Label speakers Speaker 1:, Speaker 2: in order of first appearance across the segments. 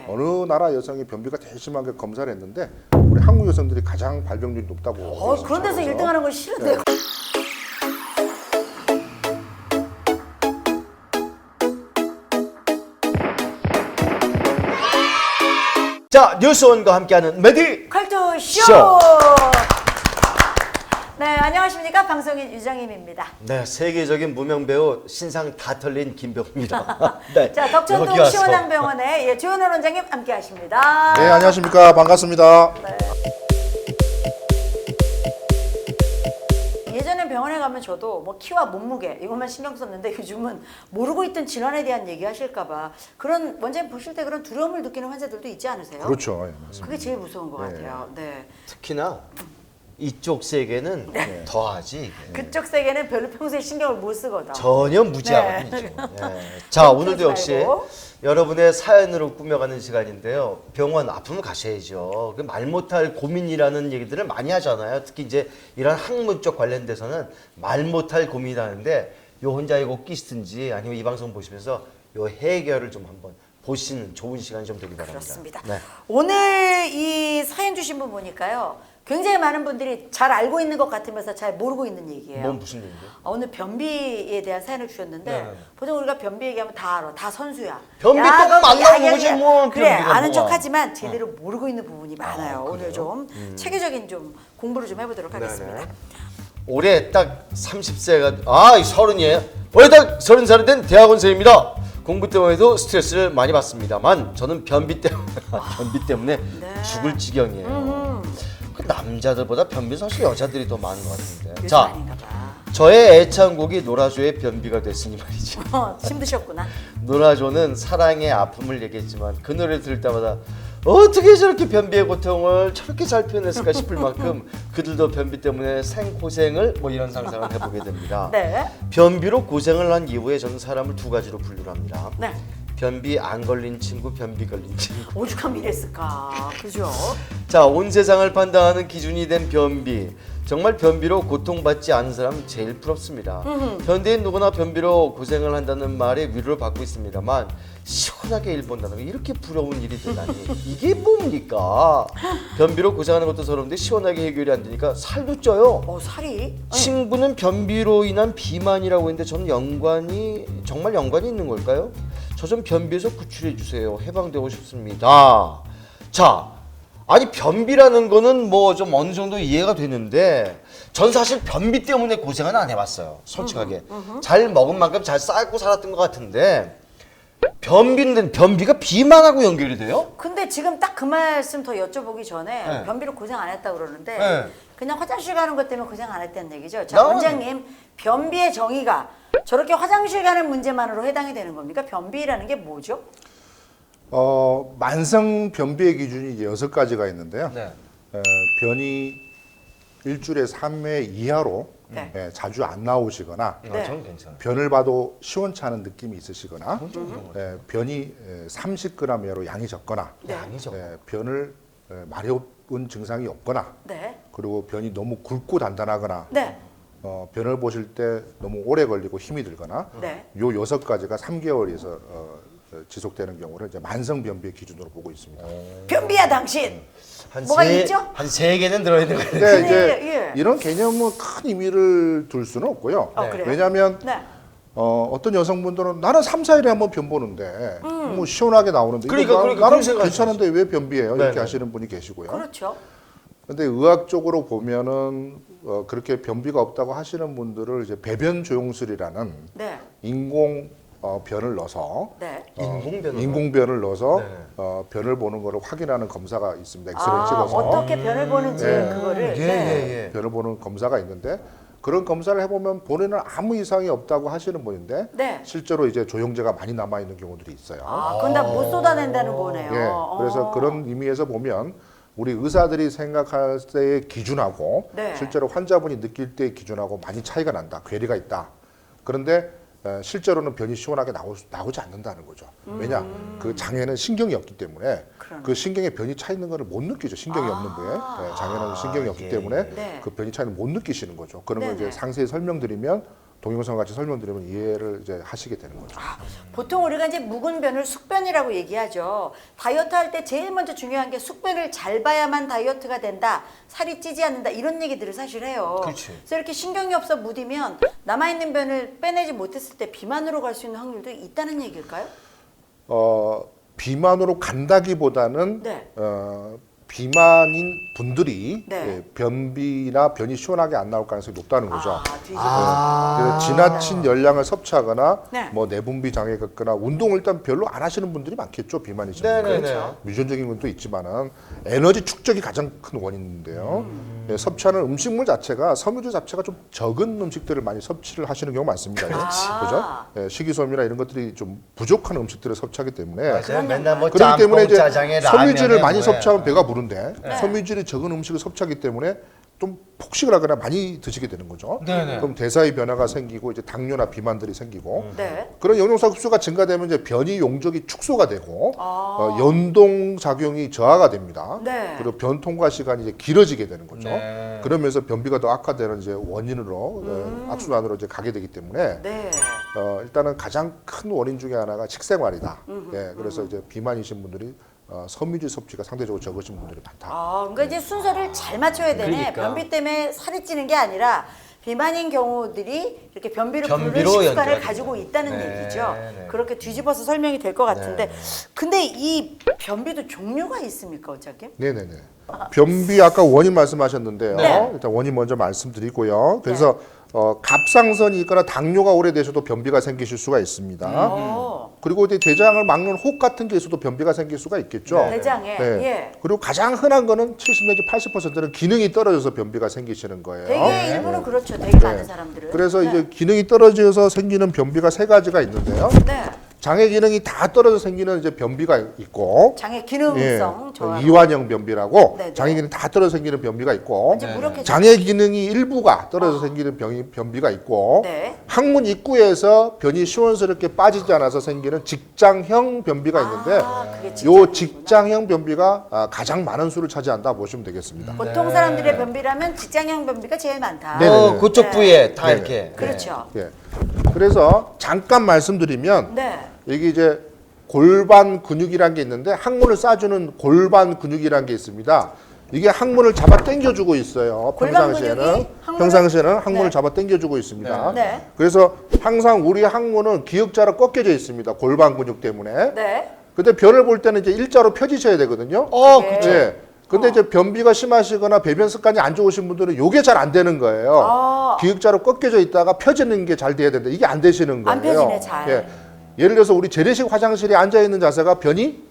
Speaker 1: 네.
Speaker 2: 어느 나라 여성이 변비가 제일 심하게 검사를 했는데 우리 한국 여성들이 가장 발병률이 높다고.
Speaker 1: 그런 데서 1등하는 건 싫은데요.
Speaker 3: 자, 뉴스원과 함께하는 메디
Speaker 1: 컬투 쇼.
Speaker 3: 쇼.
Speaker 1: 네, 안녕하십니까, 방송인 유정임입니다.
Speaker 3: 네, 세계적인 무명 배우 신상 다 털린 김병입니다. 네,
Speaker 1: 자,
Speaker 3: 여기
Speaker 1: 덕천동
Speaker 3: 와서.
Speaker 1: 시원한병원의 조현원 원장님 함께하십니다.
Speaker 2: 네, 안녕하십니까. 반갑습니다.
Speaker 1: 예전엔 병원에 가면 저도 뭐 키와 몸무게 이것만 신경 썼는데 요즘은 모르고 있던 질환에 대한 얘기 하실까봐 그런 원장님 보실 때 그런 두려움을 느끼는 환자들도 있지 않으세요?
Speaker 2: 그렇죠. 예, 맞습니다.
Speaker 1: 그게 제일 무서운 것 같아요. 네.
Speaker 3: 특히나 이쪽 세계는 더하지. 이게.
Speaker 1: 그쪽 세계는 별로 평소에 신경을 못 쓰거든.
Speaker 3: 전혀 무지하거든요.
Speaker 1: 네.
Speaker 3: 네. 자, 오늘도 역시
Speaker 1: 말고.
Speaker 3: 여러분의 사연으로 꾸며가는 시간인데요. 병원 아프면 가셔야죠. 말 못할 고민이라는 얘기들을 많이 하잖아요. 특히 이제 이런 학문 쪽 관련돼서는 말 못할 고민이라는데 요 혼자 이거 끼시든지 아니면 이 방송 보시면서 요 해결을 좀 한번 보시는 좋은 시간이 좀 되기 바랍니다.
Speaker 1: 그렇습니다.
Speaker 3: 네.
Speaker 1: 오늘 이 사연 주신 분 보니까요. 굉장히 많은 분들이 잘 알고 있는 것 같으면서 잘 모르고 있는 얘기예요.
Speaker 3: 뭔 무슨 얘기인데요?
Speaker 1: 오늘 변비에 대한 사연을 주셨는데
Speaker 3: 네.
Speaker 1: 보통 우리가 변비 얘기하면 다 알아. 다 선수야.
Speaker 3: 변비
Speaker 1: 야,
Speaker 3: 똥
Speaker 1: 그거
Speaker 3: 안 나오는
Speaker 1: 야,
Speaker 3: 거지,
Speaker 1: 야,
Speaker 3: 뭐,
Speaker 1: 그래
Speaker 3: 변비가
Speaker 1: 아는
Speaker 3: 뭐가.
Speaker 1: 척하지만 제대로 모르고 있는 부분이 많아요. 오늘
Speaker 3: 그래요?
Speaker 1: 좀 체계적인 좀 공부를 좀 해보도록 하겠습니다.
Speaker 3: 네네. 올해 딱 30세가 서른이에요. 올해 딱 30살이 된 대학원생입니다. 공부 때문에도 스트레스를 많이 받습니다만 저는 변비 때문에
Speaker 1: 네.
Speaker 3: 죽을 지경이에요. 그 남자들보다 변비 사실 여자들이 더 많은 것 같은데.
Speaker 1: 요즘
Speaker 3: 자,
Speaker 1: 아닌가 봐.
Speaker 3: 저의 애창곡이 노라조의 변비가 됐으니 말이죠.
Speaker 1: 힘드셨구나.
Speaker 3: 노라조는 사랑의 아픔을 얘기했지만 그 노래를 들을 때마다 어떻게 저렇게 변비의 고통을 저렇게 잘 표현했을까 싶을 만큼 그들도 변비 때문에 생고생을 뭐 이런 상상을 해보게 됩니다.
Speaker 1: 네.
Speaker 3: 변비로 고생을 한 이후에 저는 사람을 두 가지로 분류를 합니다.
Speaker 1: 네.
Speaker 3: 변비 안 걸린 친구, 변비 걸린 친구.
Speaker 1: 오죽하면 이랬을까. 그죠?
Speaker 3: 자, 온 세상을 판단하는 기준이 된 변비. 정말 변비로 고통받지 않은 사람은 제일 부럽습니다. 현대인 누구나 변비로 고생을 한다는 말에 위로를 받고 있습니다만 시원하게 일 본다는 게 이렇게 부러운 일이 되다니 이게 뭡니까? 변비로 고생하는 것도 서러운데 시원하게 해결이 안 되니까 살도 쪄요.
Speaker 1: 살이?
Speaker 3: 친구는 변비로 인한 비만이라고 했는데 저는 정말 연관이 있는 걸까요? 저 좀 변비에서 구출해 주세요. 해방되고 싶습니다. 자, 아니 변비라는 거는 뭐 좀 어느 정도 이해가 되는데 전 사실 변비 때문에 고생은 안 해봤어요. 솔직하게 잘 먹은 만큼 잘 쌓고 살았던 것 같은데 변비가 비만하고 연결이 돼요?
Speaker 1: 근데 지금 딱 그 말씀 더 여쭤보기 전에
Speaker 3: 네.
Speaker 1: 변비로 고생 안 했다고 그러는데
Speaker 3: 네.
Speaker 1: 그냥 화장실 가는 것 때문에 고생 안 했다는 얘기죠. 자,
Speaker 3: 나는-
Speaker 1: 원장님, 변비의 정의가 저렇게 화장실 가는 문제만으로 해당이 되는 겁니까? 변비라는 게 뭐죠?
Speaker 2: 만성 변비의 기준이 이제 6가지가 있는데요.
Speaker 3: 네.
Speaker 2: 변이 일주일에 3회 이하로
Speaker 1: 네.
Speaker 2: 자주 안 나오시거나
Speaker 1: 네.
Speaker 3: 저는 괜찮아요.
Speaker 2: 변을 봐도 시원찮은 느낌이 있으시거나 변이 30g 이하로 양이 적거나
Speaker 1: 네.
Speaker 3: 아니죠.
Speaker 2: 변을 마려운 증상이 없거나
Speaker 1: 네.
Speaker 2: 그리고 변이 너무 굵고 단단하거나
Speaker 1: 네.
Speaker 2: 변을 보실 때 너무 오래 걸리고 힘이 들거나
Speaker 1: 네.
Speaker 2: 요 6가지가 3개월에서 지속되는 경우를 이제 만성 변비의 기준으로 보고 있습니다.
Speaker 1: 변비야 당신.
Speaker 3: 한
Speaker 1: 뭐가
Speaker 3: 세-
Speaker 1: 있죠?
Speaker 3: 한 3개는 들어있는 거예요.
Speaker 2: 근데 이제
Speaker 1: 예.
Speaker 2: 이런 개념은 큰 의미를 둘 수는 없고요.
Speaker 1: 그래요?
Speaker 2: 왜냐하면
Speaker 1: 네.
Speaker 2: 어떤 여성분들은 나는 3, 4일에 한번 변 보는데 뭐 시원하게 나오는데 이거
Speaker 3: 그러니까
Speaker 2: 나는
Speaker 3: 그런 생각이
Speaker 2: 괜찮은데 왜 변비예요? 이렇게
Speaker 3: 네네.
Speaker 2: 하시는 분이 계시고요.
Speaker 1: 그렇죠.
Speaker 2: 근데 의학적으로 보면은 그렇게 변비가 없다고 하시는 분들을 이제 배변 조영술이라는
Speaker 1: 네.
Speaker 2: 인공 변을 넣어서
Speaker 1: 네.
Speaker 2: 인공변을 넣어서
Speaker 3: 네.
Speaker 2: 변을 보는 거를 확인하는 검사가 있습니다. 엑스레이 찍어서
Speaker 1: 어떻게 변을 보는지
Speaker 2: 네.
Speaker 1: 그거를.
Speaker 3: 예.
Speaker 2: 변을 보는 검사가 있는데 그런 검사를 해보면 본인은 아무 이상이 없다고 하시는 분인데
Speaker 1: 네.
Speaker 2: 실제로 이제 조영제가 많이 남아 있는 경우들이 있어요.
Speaker 1: 그건 다 못 쏟아낸다는 거네요.
Speaker 2: 예, 그래서 그런 의미에서 보면 우리 의사들이 생각할 때의 기준하고
Speaker 1: 네.
Speaker 2: 실제로 환자분이 느낄 때의 기준하고 많이 차이가 난다, 괴리가 있다. 그런데 실제로는 변이 시원하게 나오지 않는다는 거죠. 왜냐? 그 장에는 신경이 없기 때문에
Speaker 1: 그러네.
Speaker 2: 그 신경에 변이 차 있는 거를 못 느끼죠. 신경이 없는 분에 장에는 신경이 없기
Speaker 3: 예,
Speaker 2: 때문에
Speaker 1: 네.
Speaker 2: 그 변이 차이는 못 느끼시는 거죠. 그런 걸
Speaker 1: 네네.
Speaker 2: 이제 상세히 설명드리면 동영상 같이 설명드리면 이해를 이제 하시게 되는 거죠.
Speaker 1: 보통 우리가 이제 묵은 변을 숙변이라고 얘기하죠. 다이어트 할 때 제일 먼저 중요한 게 숙변을 잘 봐야만 다이어트가 된다. 살이 찌지 않는다. 이런 얘기들을 사실 해요.
Speaker 3: 그렇지.
Speaker 1: 그래서 이렇게 신경이 없어 무디면 남아있는 변을 빼내지 못했을 때 비만으로 갈 수 있는 확률도 있다는 얘기일까요?
Speaker 2: 비만으로 간다기보다는
Speaker 1: 네.
Speaker 2: 비만인 분들이
Speaker 1: 네.
Speaker 2: 예, 변비나 변이 시원하게 안 나올 가능성이 높다는 거죠.
Speaker 1: 뒤집어.
Speaker 2: 그래서 지나친 열량을 섭취하거나
Speaker 1: 네.
Speaker 2: 뭐 내분비 장애가 있거나 운동을 일단 별로 안 하시는 분들이 많겠죠. 비만이신 분들.
Speaker 3: 네네네.
Speaker 2: 유전적인 것도 있지만은 에너지 축적이 가장 큰 원인인데요. 예, 섭취하는 음식물 자체가 섬유질 자체가 좀 적은 음식들을 많이 섭취를 하시는 경우가 많습니다. 그죠? 예, 식이섬유나 이런 것들이 좀 부족한 음식들을 섭취하기 때문에
Speaker 3: 맞아요. 맨날 뭐
Speaker 2: 그렇기 때문에
Speaker 3: 짬뽕,
Speaker 2: 이제
Speaker 3: 짜장에
Speaker 2: 섬유질을
Speaker 3: 라면에
Speaker 2: 많이
Speaker 3: 뭐에.
Speaker 2: 섭취하면 배가 부른데
Speaker 1: 네.
Speaker 2: 섬유질이 적은 음식을 섭취하기 때문에 좀 폭식을 하거나 많이 드시게 되는 거죠.
Speaker 3: 네네.
Speaker 2: 그럼 대사의 변화가 생기고 이제 당뇨나 비만들이 생기고
Speaker 1: 네.
Speaker 2: 그런 영양소 흡수가 증가되면 이제 변이 용적이 축소가 되고 연동 작용이 저하가 됩니다.
Speaker 1: 네.
Speaker 2: 그리고 변 통과 시간이 이제 길어지게 되는 거죠.
Speaker 3: 네.
Speaker 2: 그러면서 변비가 더 악화되는 이제 원인으로 악순환으로 이제 가게 되기 때문에
Speaker 1: 네.
Speaker 2: 일단은 가장 큰 원인 중에 하나가 식생활이다. 예, 그래서 이제 비만이신 분들이 섬유질 섭취가 상대적으로 적으신 분들이 많다.
Speaker 1: 그러니까 이제 순서를 잘 맞춰야 되네.
Speaker 3: 그러니까.
Speaker 1: 변비 때문에 살이 찌는 게 아니라 비만인 경우들이 이렇게 변비로 부르는
Speaker 3: 변비로
Speaker 1: 식습관을
Speaker 3: 연결이
Speaker 1: 가지고 있다는
Speaker 3: 네,
Speaker 1: 얘기죠.
Speaker 3: 네.
Speaker 1: 그렇게 뒤집어서 설명이 될 것 같은데,
Speaker 3: 네.
Speaker 1: 근데 이 변비도 종류가 있습니까, 원장님?
Speaker 2: 네네네. 변비 아까 원인 말씀하셨는데요.
Speaker 1: 네.
Speaker 2: 일단 원인 먼저 말씀드리고요. 그래서 갑상선이 있거나 당뇨가 오래되셔도 변비가 생기실 수가 있습니다. 그리고 이제 대장을 막는 혹 같은 게 있어도 변비가 생길 수가 있겠죠.
Speaker 1: 대장에
Speaker 2: 네.
Speaker 1: 예.
Speaker 2: 그리고 가장 흔한 거는 70 내지 80%는 기능이 떨어져서 변비가 생기시는 거예요.
Speaker 1: 되게 일부는 그렇죠. 되게 많은 사람들은.
Speaker 2: 그래서
Speaker 1: 네.
Speaker 2: 이제 기능이 떨어져서 생기는 변비가 세 가지가 있는데요.
Speaker 1: 네.
Speaker 2: 장의 기능이 다 떨어져 생기는 이제 변비가 있고,
Speaker 1: 장의 기능성 저하.
Speaker 2: 이완형 변비라고
Speaker 1: 네네.
Speaker 2: 장의 기능이 다 떨어져 생기는 변비가 있고,
Speaker 1: 이제 무력해져.
Speaker 2: 장의 기능이 일부가 떨어져 생기는 변비가 있고,
Speaker 1: 네.
Speaker 2: 항문 입구에서 변이 시원스럽게 빠지지 않아서 생기는 직장형 변비가 있는데,
Speaker 1: 그게
Speaker 2: 요
Speaker 1: 직장이구나.
Speaker 2: 직장형 변비가 가장 많은 수를 차지한다 보시면 되겠습니다.
Speaker 1: 보통 사람들의 변비라면 직장형 변비가 제일 많다.
Speaker 2: 네네네.
Speaker 3: 그쪽
Speaker 1: 네.
Speaker 3: 부위에 다
Speaker 2: 네네.
Speaker 3: 이렇게.
Speaker 1: 그렇죠.
Speaker 2: 예. 그래서 잠깐 말씀드리면
Speaker 1: 네.
Speaker 2: 이게 이제 골반 근육이라는 게 있는데 항문을 쏴주는 골반 근육이라는 게 있습니다. 이게 항문을 잡아 당겨주고 있어요.
Speaker 1: 골반
Speaker 2: 평상시에는
Speaker 1: 근육이 항문을-
Speaker 2: 평상시에는 항문을
Speaker 1: 네.
Speaker 2: 잡아 당겨주고 있습니다.
Speaker 1: 네.
Speaker 2: 그래서 항상 우리 항문은 기역자로 꺾여져 있습니다. 골반 근육 때문에.
Speaker 1: 네.
Speaker 2: 근데 변을 볼 때는 이제 일자로 펴지셔야 되거든요.
Speaker 1: 그게-
Speaker 3: 그쵸.
Speaker 2: 예. 근데 이제 변비가 심하시거나 배변 습관이 안 좋으신 분들은 이게 잘 안 되는 거예요. 기역자로 꺾여져 있다가 펴지는 게 잘 돼야 되는데 이게 안 되시는 거예요.
Speaker 1: 안 펴지네, 잘.
Speaker 2: 예. 예를 들어서 우리 재래식 화장실에 앉아 있는 자세가 변이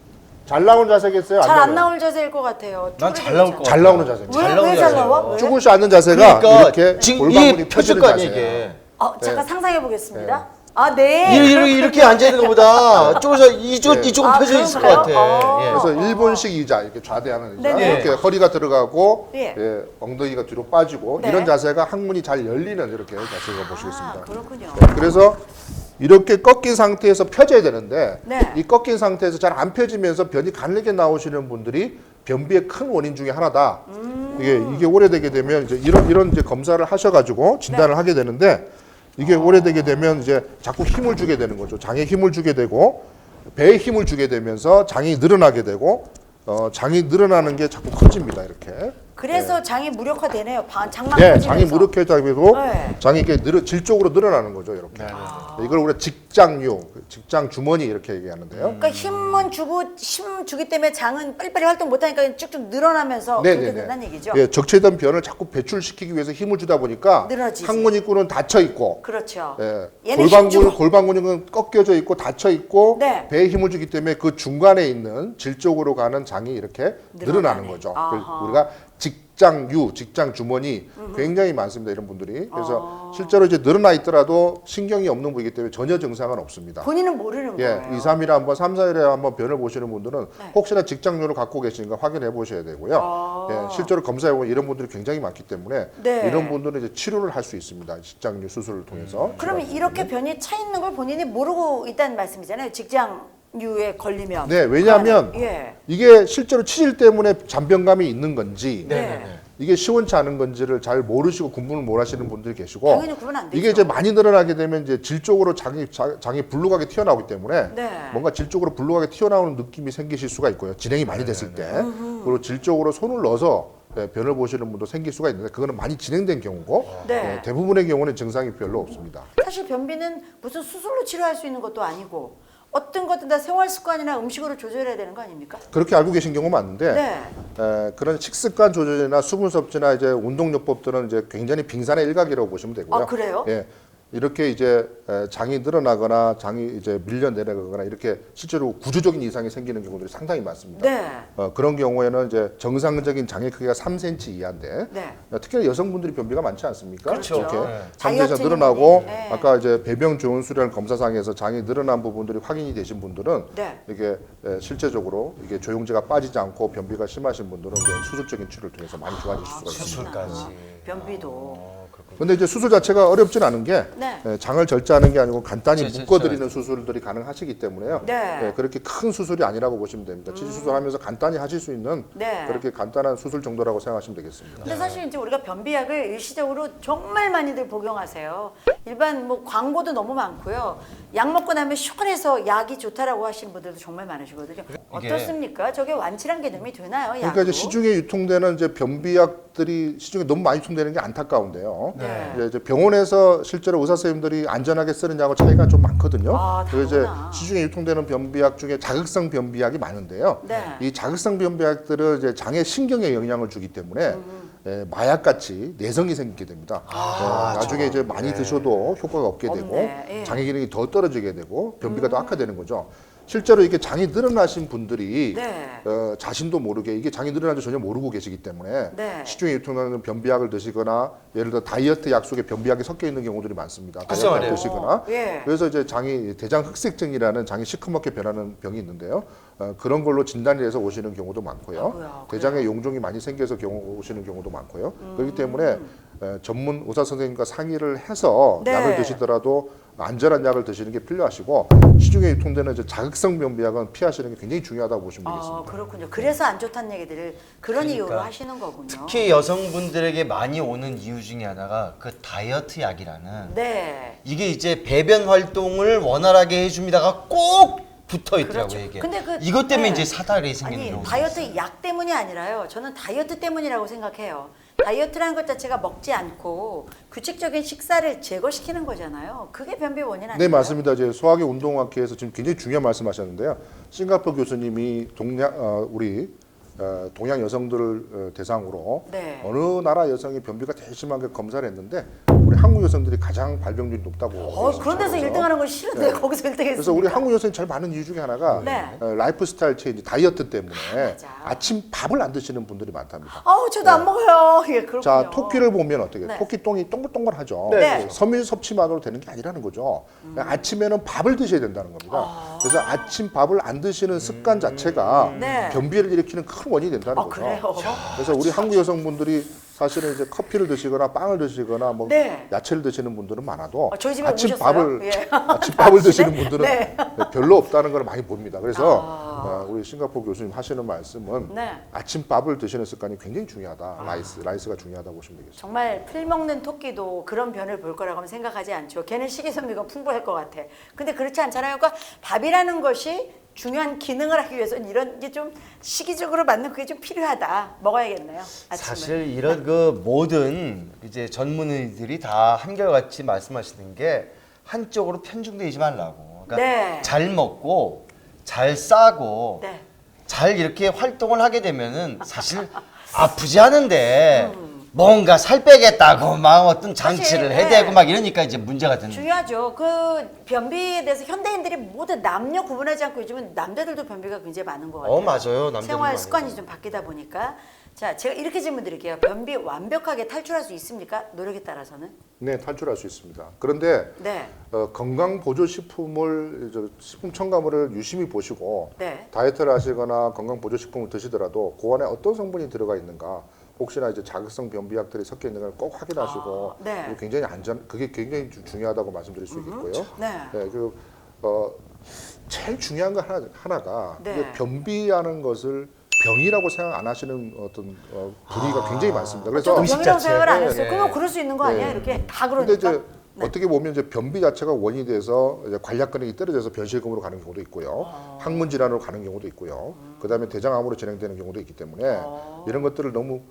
Speaker 2: 잘 나오는 자세겠어요?
Speaker 1: 잘 안
Speaker 2: 나와요?
Speaker 1: 나올 자세일 것 같아요.
Speaker 3: 난 잘 나올 것 같아.
Speaker 2: 잘 나오는 자세입니다.
Speaker 3: 잘 나오는
Speaker 1: 왜 잘
Speaker 3: 자세요.
Speaker 1: 나와? 왜?
Speaker 2: 쭈글쭈 앉는 자세가
Speaker 3: 그러니까
Speaker 2: 이렇게
Speaker 3: 지금
Speaker 2: 골반근이
Speaker 3: 이게 펴질
Speaker 2: 펴지는
Speaker 3: 거 아니에요
Speaker 2: 자세예요.
Speaker 3: 이게.
Speaker 1: 잠깐 상상해 보겠습니다. 아, 네.
Speaker 3: 이렇게 앉아 있는 것보다 쪽에서 이쪽은
Speaker 1: 아,
Speaker 3: 펴져 있을 것
Speaker 1: 그런가요?
Speaker 3: 같아. 예.
Speaker 2: 그래서 일본식 의자 이렇게 좌대하는 의자
Speaker 1: 네네.
Speaker 2: 이렇게 허리가 들어가고
Speaker 1: 예.
Speaker 2: 엉덩이가 뒤로 빠지고
Speaker 1: 네.
Speaker 2: 이런 자세가 항문이 잘 열리는 이렇게 자세가 보시겠습니다.
Speaker 1: 그렇군요.
Speaker 2: 그래서 이렇게 꺾인 상태에서 펴져야 되는데
Speaker 1: 네.
Speaker 2: 이 꺾인 상태에서 잘 안 펴지면서 변이 가늘게 나오시는 분들이 변비의 큰 원인 중에 하나다. 이게 오래되게 되면 이제 이런 이제 검사를 하셔가지고 진단을 하게 되는데 이게 오래되게 되면 이제 자꾸 힘을 주게 되는 거죠. 장에 힘을 주게 되고 배에 힘을 주게 되면서 장이 늘어나게 되고 장이 늘어나는 게 자꾸 커집니다. 이렇게.
Speaker 1: 그래서 장이 무력화되네요. 장만
Speaker 2: 네,
Speaker 1: 커지면서.
Speaker 2: 장이 무력해지고
Speaker 1: 네.
Speaker 2: 장이 이렇게 질적으로 늘어나는 거죠. 이렇게. 이걸 우리가 직장류, 직장 주머니 이렇게 얘기하는데요.
Speaker 1: 그러니까 힘은 주고 힘 주기 때문에 장은 빨리빨리 활동 못하니까 쭉쭉 늘어나면서 그렇게 된다는 얘기죠.
Speaker 2: 예, 적체된 변을 자꾸 배출시키기 위해서 힘을 주다 보니까
Speaker 1: 늘어지지.
Speaker 2: 항문 입구는 닫혀 있고,
Speaker 1: 그렇죠.
Speaker 2: 예,
Speaker 1: 얘는 힘 주고.
Speaker 2: 골반 근육은 꺾여져 있고 닫혀 있고
Speaker 1: 네.
Speaker 2: 배에 힘을 주기 때문에 그 중간에 있는 질 쪽으로 가는 장이 이렇게 늘어나는
Speaker 1: 늘어나네.
Speaker 2: 거죠.
Speaker 1: 아하.
Speaker 2: 우리가 직장유, 직장 주머니 굉장히 많습니다. 이런 분들이. 그래서 실제로 이제 늘어나 있더라도 신경이 없는 부위이기 때문에 전혀 증상은 없습니다.
Speaker 1: 본인은 모르는
Speaker 2: 예,
Speaker 1: 거예요.
Speaker 2: 2, 3일에 한번, 3, 4일에 한번 변을 보시는 분들은
Speaker 1: 네.
Speaker 2: 혹시나 직장류를 갖고 계시는가 확인해 보셔야 되고요. 예, 실제로 검사해 보면 이런 분들이 굉장히 많기 때문에
Speaker 1: 네.
Speaker 2: 이런 분들은 이제 치료를 할 수 있습니다. 직장류 수술을 통해서.
Speaker 1: 그러면 이렇게 변이 차 있는 걸 본인이 모르고 있다는 말씀이잖아요. 직장류에 걸리면.
Speaker 2: 네, 왜냐하면
Speaker 1: 예.
Speaker 2: 이게 실제로 치질 때문에 잔변감이 있는 건지
Speaker 1: 네.
Speaker 2: 이게 시원치 않은 건지를 잘 모르시고 구분을 못 하시는 분들이 계시고
Speaker 1: 당연히 구분 안 되죠.
Speaker 2: 이게 이제 많이 늘어나게 되면 이제 질적으로 장이 불룩하게 튀어나오기 때문에
Speaker 1: 네.
Speaker 2: 뭔가 질적으로 불룩하게 튀어나오는 느낌이 생기실 수가 있고요. 진행이 많이 됐을 때. 그리고 질적으로 손을 넣어서 변을 보시는 분도 생길 수가 있는데 그거는 많이 진행된 경우고
Speaker 1: 네.
Speaker 2: 대부분의 경우는 증상이 별로 없습니다.
Speaker 1: 사실 변비는 무슨 수술로 치료할 수 있는 것도 아니고 어떤 것든 다 생활 습관이나 음식으로 조절해야 되는 거 아닙니까?
Speaker 2: 그렇게 알고 계신 경우 많은데
Speaker 1: 네.
Speaker 2: 그런 식습관 조절이나 수분 섭취나 이제 운동요법들은 이제 굉장히 빙산의 일각이라고 보시면 되고요.
Speaker 1: 아, 그래요?
Speaker 2: 예. 이렇게 이제 장이 늘어나거나 장이 이제 밀려 내려가거나 이렇게 실제로 구조적인 이상이 생기는 경우들이 상당히 많습니다.
Speaker 1: 네.
Speaker 2: 그런 경우에는 이제 정상적인 장의 크기가 3cm 이하인데
Speaker 1: 네.
Speaker 2: 특히 여성분들이 변비가 많지 않습니까?
Speaker 1: 그렇죠.
Speaker 2: 이렇게
Speaker 1: 네.
Speaker 2: 상체가
Speaker 1: 다이어트
Speaker 2: 늘어나고
Speaker 1: 있는, 네.
Speaker 2: 아까 이제 배변 좋은 수련 검사상에서 장이 늘어난 부분들이 확인이 되신 분들은
Speaker 1: 네.
Speaker 2: 이게 실제적으로 이게 조영제가 빠지지 않고 변비가 심하신 분들은 이제 수술적인 치료를 통해서 많이 좋아질 수가 있습니다.
Speaker 3: 수술까지.
Speaker 1: 변비도.
Speaker 2: 근데 이제 수술 자체가 어렵진 않은 게
Speaker 1: 네.
Speaker 2: 장을 절제하는 게 아니고 간단히
Speaker 3: 저-
Speaker 2: 묶어드리는 수술들이 가능하시기 때문에요.
Speaker 1: 네.
Speaker 2: 그렇게 큰 수술이 아니라고 보시면 됩니다. 치주 수술하면서 간단히 하실 수 있는
Speaker 1: 네.
Speaker 2: 그렇게 간단한 수술 정도라고 생각하시면 되겠습니다.
Speaker 1: 근데 사실 이제 우리가 변비약을 일시적으로 정말 많이들 복용하세요. 일반 뭐 광고도 너무 많고요. 약 먹고 나면 시원해서 약이 좋다라고 하시는 분들도 정말 많으시거든요. 어떻습니까? 저게 완치란 개념이 되나요? 약으로?
Speaker 2: 그러니까 이제 시중에 유통되는 이제 변비약들이 시중에 너무 많이 유통되는 게 안타까운데요.
Speaker 1: 네.
Speaker 2: 이제 병원에서 실제로 의사 선생님들이 안전하게 쓰는 약하고 차이가 좀 많거든요.
Speaker 1: 아,
Speaker 2: 그래서 이제
Speaker 1: 다르구나.
Speaker 2: 시중에 유통되는 변비약 중에 자극성 변비약이 많은데요.
Speaker 1: 네.
Speaker 2: 이 자극성 변비약들은 이제 장의 신경에 영향을 주기 때문에 마약같이 내성이 생기게 됩니다. 나중에 이제 많이 드셔도 효과가 없게 되고
Speaker 1: 없네. 예.
Speaker 2: 장의 기능이 더 떨어지게 되고 변비가 더 악화되는 거죠. 실제로 이게 장이 늘어나신 분들이
Speaker 1: 네.
Speaker 2: 자신도 모르게 이게 장이 늘어난 줄 전혀 모르고 계시기 때문에
Speaker 1: 네.
Speaker 2: 시중에 유통하는 변비약을 드시거나 예를 들어 다이어트 약 속에 변비약이 섞여 있는 경우들이 많습니다.
Speaker 3: 글쎄
Speaker 2: 다이어트 약
Speaker 3: 말이에요.
Speaker 2: 드시거나
Speaker 1: 예.
Speaker 2: 그래서 이제 장이 대장 흑색증이라는 장이 시커멓게 변하는 병이 있는데요. 그런 걸로 진단이 돼서 오시는 경우도 많고요.
Speaker 1: 아이고야,
Speaker 2: 대장에 용종이 많이 생겨서 오시는 경우도 많고요. 그렇기 때문에 전문 의사 선생님과 상의를 해서
Speaker 1: 네.
Speaker 2: 약을 드시더라도 안전한 약을 드시는 게 필요하시고 시중에 유통되는 이제 자극성 변비약은 피하시는 게 굉장히 중요하다고 보시면 되겠습니다.
Speaker 1: 아, 그렇군요. 그래서 안 좋다는 얘기들을 그런 이유로
Speaker 3: 그러니까.
Speaker 1: 하시는 거군요.
Speaker 3: 특히 여성분들에게 많이 오는 이유 중에 하나가 그 다이어트 약이라는
Speaker 1: 네.
Speaker 3: 이게 이제 배변 활동을 원활하게 해줍니다가 꼭 붙어 있더라고요
Speaker 1: 그렇죠.
Speaker 3: 이게.
Speaker 1: 근데 그-
Speaker 3: 이것 때문에
Speaker 1: 네.
Speaker 3: 이제 사달이 생기는
Speaker 1: 아니
Speaker 3: 경우가
Speaker 1: 다이어트
Speaker 3: 있어요.
Speaker 1: 약 때문이 아니라요. 저는 다이어트 때문이라고 생각해요. 다이어트라는 것 자체가 먹지 않고 규칙적인 식사를 제거시키는 거잖아요. 그게 변비 원인 아니에요?
Speaker 2: 네, 맞습니다. 이제 소화기 운동학회에서 지금 굉장히 중요한 말씀하셨는데요. 싱가포르 교수님이 동양 여성들을 대상으로
Speaker 1: 네.
Speaker 2: 어느 나라 여성이 변비가 제일 심하게 검사를 했는데 우리 한국 여성들이 가장 발병률이 높다고.
Speaker 1: 그런 데서 1등하는 건 싫은데 거기서 1등했습니까?
Speaker 2: 그래서 우리 한국 여성이 잘 많은 이유 중에 하나가
Speaker 1: 네.
Speaker 2: 라이프 스타일 체인지 다이어트 때문에
Speaker 1: 맞아.
Speaker 2: 아침 밥을 안 드시는 분들이 많답니다.
Speaker 1: 아우 저도 안 먹어요. 예, 그렇군요.
Speaker 2: 자, 토끼를 보면 어떻게?
Speaker 1: 네.
Speaker 2: 토끼 똥이 동글동글하죠.
Speaker 1: 네.
Speaker 2: 섬유 섭취만으로 되는 게 아니라는 거죠. 아침에는 밥을 드셔야 된다는 겁니다. 그래서 아침 밥을 안 드시는 습관 자체가
Speaker 1: 네.
Speaker 2: 변비를 일으키는 큰 원인이 된다는 거죠.
Speaker 1: 그래요?
Speaker 2: 그래서 우리 한국 여성분들이 사실은 이제 커피를 드시거나 빵을 드시거나 뭐
Speaker 1: 네.
Speaker 2: 야채를 드시는 분들은 많아도
Speaker 1: 저희 집에
Speaker 2: 아침
Speaker 1: 오셨어요?
Speaker 2: 밥을
Speaker 1: 예.
Speaker 2: 아침밥을 드시는 분들은
Speaker 1: 네.
Speaker 2: 별로 없다는 걸 많이 봅니다. 그래서 우리 싱가포르 교수님 하시는 말씀은
Speaker 1: 네.
Speaker 2: 아침밥을 드시는 습관이 굉장히 중요하다. 라이스가 중요하다고 보시면 되겠습니다.
Speaker 1: 정말 풀 먹는 토끼도 그런 변을 볼 거라고 하면 생각하지 않죠. 걔는 식이섬유가 풍부할 것 같아. 근데 그렇지 않잖아요. 그러니까 밥이라는 것이 중요한 기능을 하기 위해서는 이런 게 좀 시기적으로 맞는 그게 좀 필요하다. 먹어야겠네요. 아침을.
Speaker 3: 사실 이런 그 모든 이제 전문의들이 다 한결같이 말씀하시는 게 한쪽으로 편중되지 말라고. 그러니까
Speaker 1: 네.
Speaker 3: 잘 먹고 잘 싸고
Speaker 1: 네.
Speaker 3: 잘 이렇게 활동을 하게 되면은 사실 아프지 않은데 뭔가 살 빼겠다고 막 어떤 장치를
Speaker 1: 사실,
Speaker 3: 해대고
Speaker 1: 네.
Speaker 3: 막 이러니까 이제 문제가 되는.
Speaker 1: 중요하죠. 그 변비에 대해서 현대인들이 모두 남녀 구분하지 않고 요즘은 남자들도 변비가 굉장히 많은 것 같아요.
Speaker 3: 맞아요. 남자들
Speaker 1: 생활
Speaker 3: 많이
Speaker 1: 습관이
Speaker 3: 그래요.
Speaker 1: 좀 바뀌다 보니까. 자, 제가 이렇게 질문 드릴게요. 변비 완벽하게 탈출할 수 있습니까? 노력에 따라서는?
Speaker 2: 네, 탈출할 수 있습니다. 그런데
Speaker 1: 네.
Speaker 2: 건강 보조 식품을 식품 첨가물을 유심히 보시고
Speaker 1: 네.
Speaker 2: 다이어트를 하시거나 건강 보조 식품을 드시더라도 그 안에 어떤 성분이 들어가 있는가 혹시나 이제 자극성 변비약들이 섞여 있는 걸 꼭 확인하시고
Speaker 1: 네.
Speaker 2: 그리고 굉장히 그게 굉장히 중요하다고 말씀드릴 수 있겠고요.
Speaker 1: 네.
Speaker 2: 그리고 제일 중요한 거 하나가
Speaker 1: 네.
Speaker 2: 이게 변비하는 것을 병이라고 생각 안 하시는 어떤 분위기가 굉장히 많습니다. 그래서
Speaker 1: 저도
Speaker 3: 의식
Speaker 1: 병이라고
Speaker 3: 자체.
Speaker 1: 생각을 안 했어요.
Speaker 3: 네.
Speaker 1: 그러면 그럴 수 있는 거 아니야?
Speaker 2: 네.
Speaker 1: 이렇게 다
Speaker 2: 근데
Speaker 1: 그러니까.
Speaker 2: 이제 어떻게 보면 이제 변비 자체가 원인이 돼서 이제 관략 기능이 떨어져서 변실금으로 가는 경우도 있고요. 항문 질환으로 가는 경우도 있고요. 그다음에 대장암으로 진행되는 경우도 있기 때문에 이런 것들을 너무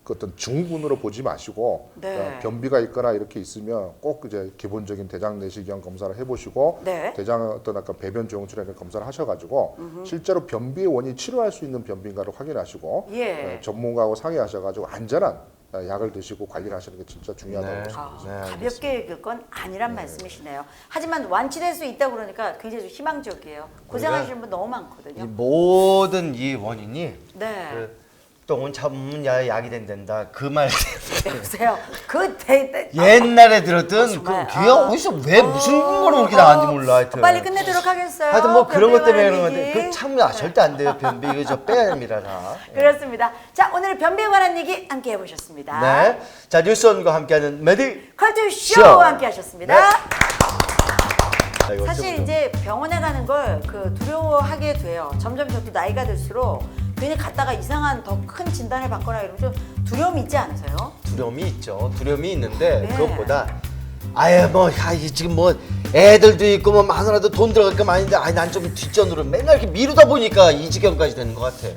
Speaker 2: 그 어떤 중군으로 보지 마시고
Speaker 1: 네.
Speaker 2: 변비가 있거나 이렇게 있으면 꼭 이제 기본적인 대장 내시경 검사를 해보시고
Speaker 1: 네.
Speaker 2: 대장 어떤 아까 배변 조영출혈 검사를 하셔가지고 실제로 변비의 원인 치료할 수 있는 변비인가를 확인하시고
Speaker 1: 예.
Speaker 2: 전문가하고 상의하셔가지고 안전한 약을 드시고 관리를 하시는 게 진짜 중요하다고
Speaker 3: 네.
Speaker 2: 보십니다.
Speaker 3: 네,
Speaker 1: 가볍게 그건 아니란 말씀이시네요. 하지만 완치될 수 있다고 그러니까 굉장히 좀 희망적이에요. 고생하시는 분 너무
Speaker 3: 이
Speaker 1: 많거든요.
Speaker 3: 모든 이 원인이
Speaker 1: 네.
Speaker 3: 그 똥은 참으면 약이 된다. 그 말
Speaker 1: 여보세요.
Speaker 3: 옛날에 들었던 그
Speaker 1: 정말.
Speaker 3: 뒤에 어디서 왜 무슨 거로 그렇게 나왔는지 몰라. 하여튼.
Speaker 1: 빨리 끝내도록 하겠어요.
Speaker 3: 하여튼 뭐 그런 것 때문에
Speaker 1: 변비에
Speaker 3: 그런
Speaker 1: 관한
Speaker 3: 건데
Speaker 1: 얘기.
Speaker 3: 그 참 절대 안 돼요. 변비 이거 저 빼야 됩니다. 다.
Speaker 1: 그렇습니다. 자, 오늘 변비에 관한 얘기 함께 해보셨습니다.
Speaker 3: 네. 자, 뉴스원과 함께하는 메디
Speaker 1: 컬투쇼
Speaker 3: 쇼.
Speaker 1: 함께 하셨습니다.
Speaker 3: 네. 자, 이거
Speaker 1: 사실
Speaker 3: 좀-
Speaker 1: 이제 병원에 가는 걸 그 두려워하게 돼요. 점점 저도 나이가 들수록 괜히 갔다가 이상한 더 큰 진단을 받거나 이러면 좀 두려움이 있지 않으세요?
Speaker 3: 두려움이 있죠. 두려움이 있는데
Speaker 1: 네.
Speaker 3: 그것보다 아예 뭐 지금 뭐 애들도 있고 뭐 마누라도 돈 들어갈 거 많은데 난 좀 뒷전으로 맨날 이렇게 미루다 보니까 이 지경까지 되는 것 같아.